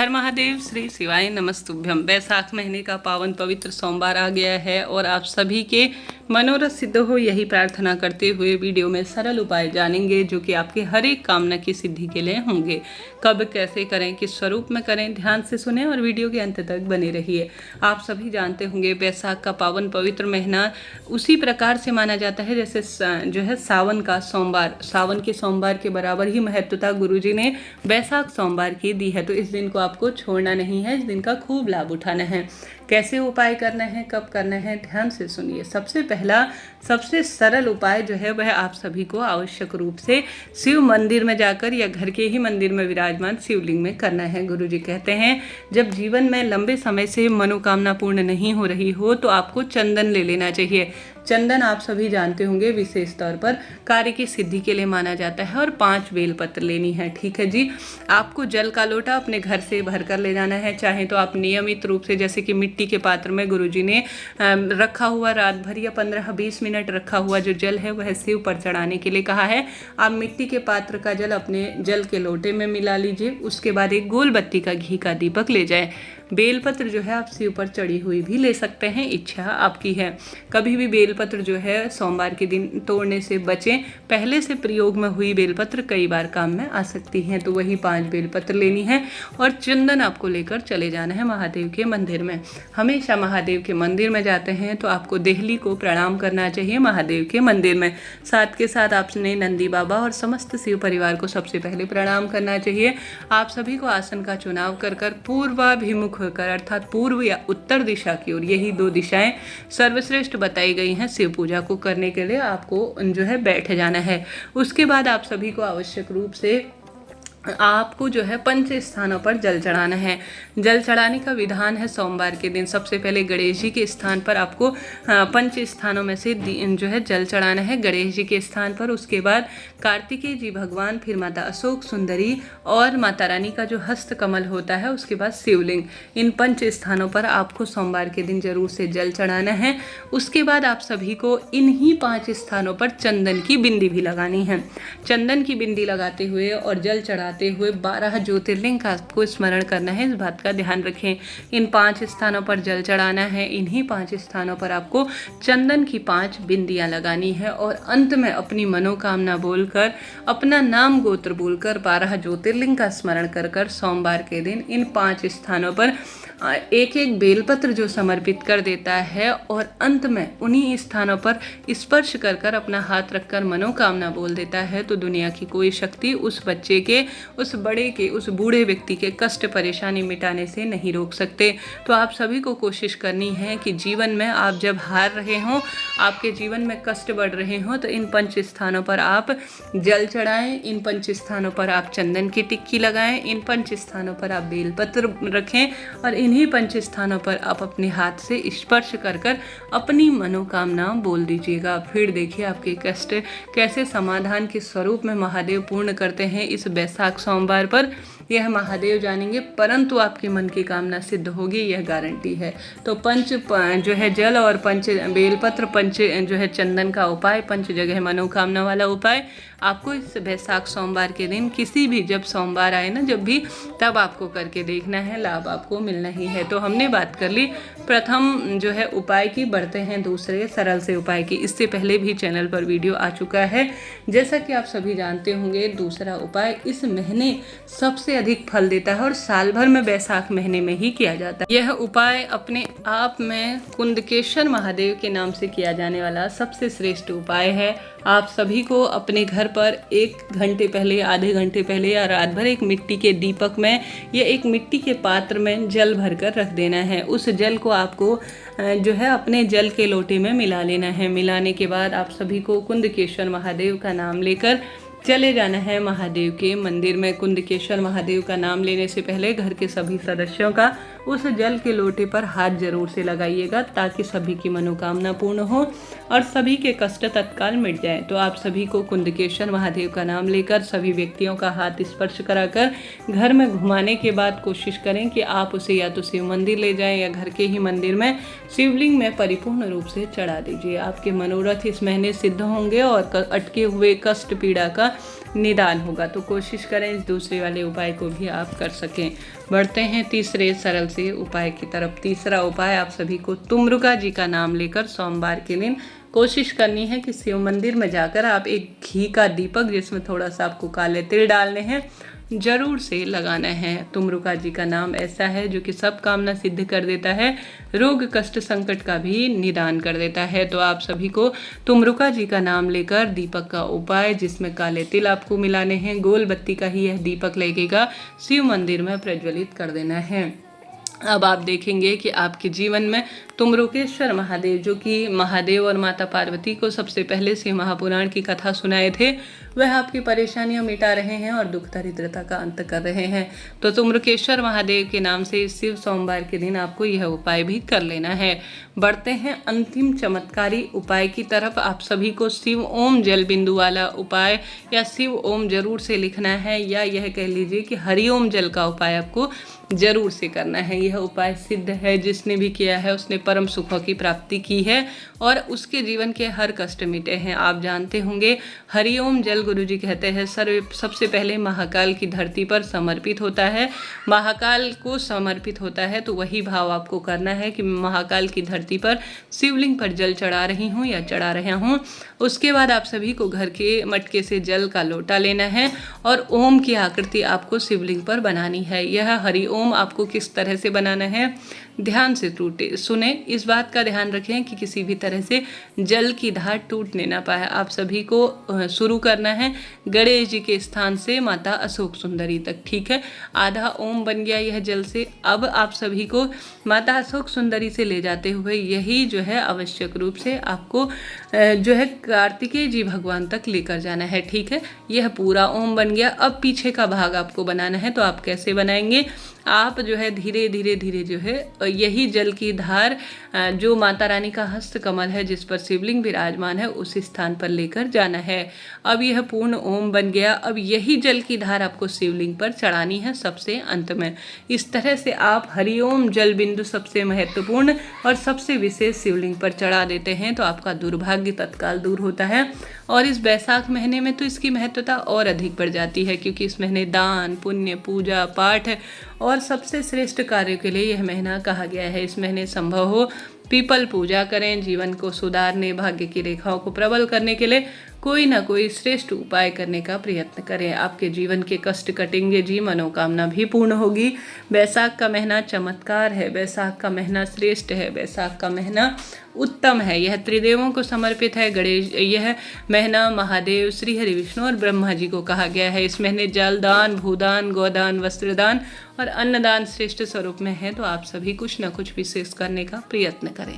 हर महादेव, श्री शिवाय नमस्तुभ्यम। वैशाख महीने का पावन पवित्र सोमवार आ गया है और आप सभी के मनोरथ सिद्ध हो, यही प्रार्थना करते हुए वीडियो में सरल उपाय जानेंगे जो कि आपके हर एक कामना की सिद्धि के लिए होंगे। कब कैसे करें, किस स्वरूप में करें, ध्यान से सुने और वीडियो के अंत तक बने रहिए। आप सभी जानते होंगे वैशाख का पावन पवित्र महीना उसी प्रकार से माना जाता है जैसे जो है सावन का सोमवार, सावन के सोमवार के बराबर ही महत्वता गुरुजी ने वैशाख सोमवार की दी है। तो इस दिन को आपको छोड़ना नहीं है, इस दिन का खूब लाभ उठाना है। कैसे उपाय करना है, कब करना है, ध्यान से सुनिए। सबसे पहला सबसे सरल उपाय जो है वह आप सभी को आवश्यक रूप से शिव मंदिर में जाकर या घर के ही मंदिर में विराजमान शिवलिंग में करना है। गुरुजी कहते हैं जब जीवन में लंबे समय से मनोकामना पूर्ण नहीं हो रही हो तो आपको चंदन ले लेना चाहिए। चंदन आप सभी जानते होंगे विशेष तौर पर कार्य की सिद्धि के लिए माना जाता है और 5 बेलपत्र लेनी है। ठीक है जी। आपको जल का लोटा अपने घर से भर कर ले जाना है। चाहे तो आप नियमित रूप से जैसे कि मिट्टी के पात्र में गुरुजी ने रखा हुआ रात भर या 15-20 मिनट रखा हुआ जो जल है वह शिव पर चढ़ाने के लिए कहा है। आप मिट्टी के पात्र का जल अपने जल के लोटे में मिला लीजिए। उसके बाद एक गोल बत्ती का घी का दीपक ले जाए। बेलपत्र जो है आप शिव पर चढ़ी हुई भी ले सकते हैं, इच्छा आपकी है। कभी भी बेलपत्र जो है सोमवार के दिन तोड़ने से बचें। पहले से प्रयोग में हुई बेलपत्र कई बार काम में आ सकती हैं। तो वही 5 बेलपत्र लेनी है और चंदन आपको लेकर चले जाना है महादेव के मंदिर में। हमेशा महादेव के मंदिर में जाते हैं तो आपको देहली को प्रणाम करना चाहिए महादेव के मंदिर में। साथ के साथ आपने नंदी बाबा और समस्त शिव परिवार को सबसे पहले प्रणाम करना चाहिए। आप सभी को आसन का चुनाव कर पूर्वाभिमुख होकर अर्थात पूर्व या उत्तर दिशा की ओर, यही 2 दिशाएं सर्वश्रेष्ठ बताई गई हैं शिव पूजा को करने के लिए। आपको जो है बैठ जाना है। उसके बाद आप सभी को आवश्यक रूप से आपको जो है 5 स्थानों पर जल चढ़ाना है। जल चढ़ाने का विधान है सोमवार के दिन सबसे पहले गणेश जी के स्थान पर आपको 5 स्थानों में से जो है जल चढ़ाना है गणेश जी के स्थान पर। उसके बाद कार्तिकेय जी भगवान, फिर माता अशोक सुंदरी और माता रानी का जो हस्त कमल होता है, उसके बाद शिवलिंग। इन 5 स्थानों पर आपको सोमवार के दिन जरूर से जल चढ़ाना है। उसके बाद आप सभी को इन्हीं 5 स्थानों पर चंदन की बिंदी भी लगानी है। चंदन की बिंदी लगाते हुए और जल चढ़ा हुए 12 ज्योतिर्लिंग का आपको स्मरण करना है। इस बात का ध्यान रखें। इन 5 स्थानों पर जल चढ़ाना है। इन्हीं 5 स्थानों पर आपको चंदन की 5 बिंदियां लगानी है और अंत में अपनी मनोकामना बोलकर, अपना नाम गोत्र बोलकर 12 ज्योतिर्लिंग का स्मरण कर सोमवार के दिन इन 5 स्थानों पर एक एक बेलपत्र जो समर्पित कर देता है और अंत में उन्हीं स्थानों पर स्पर्श कर अपना हाथ रखकर मनोकामना बोल देता है तो दुनिया की कोई शक्ति उस बच्चे के, उस बड़े के, उस बूढ़े व्यक्ति के कष्ट परेशानी मिटाने से नहीं रोक सकते। तो आप सभी को कोशिश करनी है कि जीवन में आप जब हार रहे हों, आपके जीवन में कष्ट बढ़ रहे हों, तो इन 5 स्थानों पर आप जल चढ़ाएं, इन 5 स्थानों पर आप चंदन की टिक्की लगाएं, इन 5 स्थानों पर आप बेलपत्र रखें और इन्हीं 5 स्थानों पर आप अपने हाथ से स्पर्श कर अपनी मनोकामना बोल दीजिएगा। फिर देखिए आपके कष्ट कैसे समाधान के स्वरूप में महादेव पूर्ण करते हैं इस वैशाख सोमवार पर। यह महादेव जानेंगे, परंतु आपके मन की कामना सिद्ध होगी, यह गारंटी है। तो 5 जो है जल और 5 बेलपत्र, 5 जो है चंदन का उपाय, 5 जगह मनोकामना वाला उपाय आपको इस वैशाख सोमवार के दिन किसी भी, जब सोमवार आए ना जब भी, तब आपको करके देखना है, लाभ आपको मिलना ही है। तो हमने बात कर ली प्रथम जो है उपाय की, बढ़ते हैं दूसरे सरल से उपाय की। इससे पहले भी चैनल पर वीडियो आ चुका है। जैसा कि आप सभी जानते होंगे दूसरा उपाय इस महीने सबसे अधिक फल देता है और साल भर में वैशाख महीने में ही किया जाता है। यह उपाय अपने आप में कुंदकेश्वर महादेव के नाम से किया जाने वाला सबसे श्रेष्ठ उपाय है। आप सभी को अपने घर पर 1 घंटे पहले, आधे घंटे पहले या रात भर एक मिट्टी के दीपक में या एक मिट्टी के पात्र में जल भरकर रख देना है। उस जल को आपको जो है अपने जल के लोटे में मिला लेना है। मिलाने के बाद आप सभी को कुंदकेश्वर महादेव का नाम लेकर चले जाना है महादेव के मंदिर में। कुंदकेश्वर महादेव का नाम लेने से पहले घर के सभी सदस्यों का उस जल के लोटे पर हाथ जरूर से लगाइएगा ताकि सभी की मनोकामना पूर्ण हो और सभी के कष्ट तत्काल मिट जाए। तो आप सभी को कुंदकेश्वर महादेव का नाम लेकर सभी व्यक्तियों का हाथ स्पर्श कराकर घर में घुमाने के बाद कोशिश करें कि आप उसे या तो शिव मंदिर ले जाएं या घर के ही मंदिर में शिवलिंग में परिपूर्ण रूप से चढ़ा दीजिए। आपके मनोरथ इस महीने सिद्ध होंगे और अटके हुए कष्ट पीड़ा का निदान होगा। तो कोशिश करें इस दूसरे वाले उपाय को भी आप कर सकें। बढ़ते हैं तीसरे सरल से उपाय की तरफ। तीसरा उपाय आप सभी को तुम्रुका जी का नाम लेकर सोमवार के दिन कोशिश करनी है कि शिव मंदिर में जाकर आप एक घी का दीपक, जिसमें थोड़ा सा आपको काले तिल डालने हैं, जरूर से लगाना है। तुम्रुका जी का नाम ऐसा है जो कि सब कामना सिद्ध कर देता है, रोग कष्ट संकट का भी निदान कर देता है। तो आप सभी को तुम्रुका जी का नाम लेकर दीपक का उपाय, जिसमें काले तिल आपको मिलाने हैं, गोल बत्ती का ही यह दीपक लगेगा, शिव मंदिर में प्रज्वलित कर देना है। अब आप देखेंगे कि आपके जीवन में तुम्रुकेश्वर महादेव, जो कि महादेव और माता पार्वती को सबसे पहले शिव महापुराण की कथा सुनाए थे, वह आपकी परेशानियां मिटा रहे हैं और दुख दरिद्रता का अंत कर रहे हैं। तो तुम्रुकेश्वर महादेव के नाम से इस शिव सोमवार के दिन आपको यह उपाय भी कर लेना है। बढ़ते हैं अंतिम चमत्कारी उपाय की तरफ। आप सभी को शिव ओम जल बिंदु वाला उपाय या शिव ओम जरूर से लिखना है, या यह कह लीजिए कि हरिओम जल का उपाय आपको जरूर से करना है। यह उपाय सिद्ध है, जिसने भी किया है उसने परम सुखों की प्राप्ति की है और उसके जीवन के हर कष्ट मिटे हैं। आप जानते होंगे हरिओम जल गुरुजी कहते हैं सबसे पहले महाकाल की धरती पर समर्पित होता है। महाकाल को समर्पित होता है, तो वही भाव आपको करना है कि महाकाल की धरती पर शिवलिंग पर जल चढ़ा रही हूँ या चढ़ा रहा हूँ। उसके बाद आप सभी को घर के मटके से जल का लोटा लेना है और ओम की आकृति आपको शिवलिंग पर बनानी है। यह हरिओम आपको किस तरह से बनाना है, ध्यान से सुने। इस बात का ध्यान रखें कि किसी भी तरह से जल की धार टूटने ना पाए। आप सभी को शुरू करना है गणेश जी के स्थान से माता अशोक सुंदरी तक, ठीक है। आधा ओम बन गया यह जल से। अब आप सभी को माता अशोक सुंदरी से ले जाते हुए यही जो है आवश्यक रूप से आपको जो है कार्तिकेय जी भगवान तक लेकर जाना है, ठीक है। यह पूरा ओम बन गया। अब पीछे का भाग आपको बनाना है। तो आप कैसे बनाएंगे, आप जो है धीरे धीरे जो है यही जल की धार जो माता रानी का हस्त कमल है जिस पर शिवलिंग विराजमान है, उस स्थान पर लेकर जाना है। अब यह पूर्ण ओम बन गया। अब यही जल की धार आपको शिवलिंग पर चढ़ानी है सबसे अंत में। इस तरह से आप हरिओम जल बिंदु सबसे महत्वपूर्ण और सबसे विशेष शिवलिंग पर चढ़ा देते हैं, तो आपका दुर्भाग्य तत्काल दूर होता है। और इस बैसाख महीने में तो इसकी महत्वता और अधिक बढ़ जाती है, क्योंकि इस महीने दान पुण्य पूजा पाठ और सबसे श्रेष्ठ कार्यों के लिए यह महीना कहा गया है। इस महीने संभव हो पीपल पूजा करें। जीवन को सुधारने, भाग्य की रेखाओं को प्रबल करने के लिए कोई ना कोई श्रेष्ठ उपाय करने का प्रयत्न करें। आपके जीवन के कष्ट कटेंगे जी, मनोकामना भी पूर्ण होगी। बैसाख का महीना चमत्कार है, बैसाख का महीना श्रेष्ठ है, बैसाख का महीना उत्तम है। यह त्रिदेवों को समर्पित है। गणेश, यह महीना महादेव, श्री हरि विष्णु और ब्रह्मा जी को कहा गया है। इस महीने जलदान, भूदान, गोदान, वस्त्रदान और अन्नदान श्रेष्ठ स्वरूप में है। तो आप सभी कुछ न कुछ विशेष करने का प्रयत्न करें।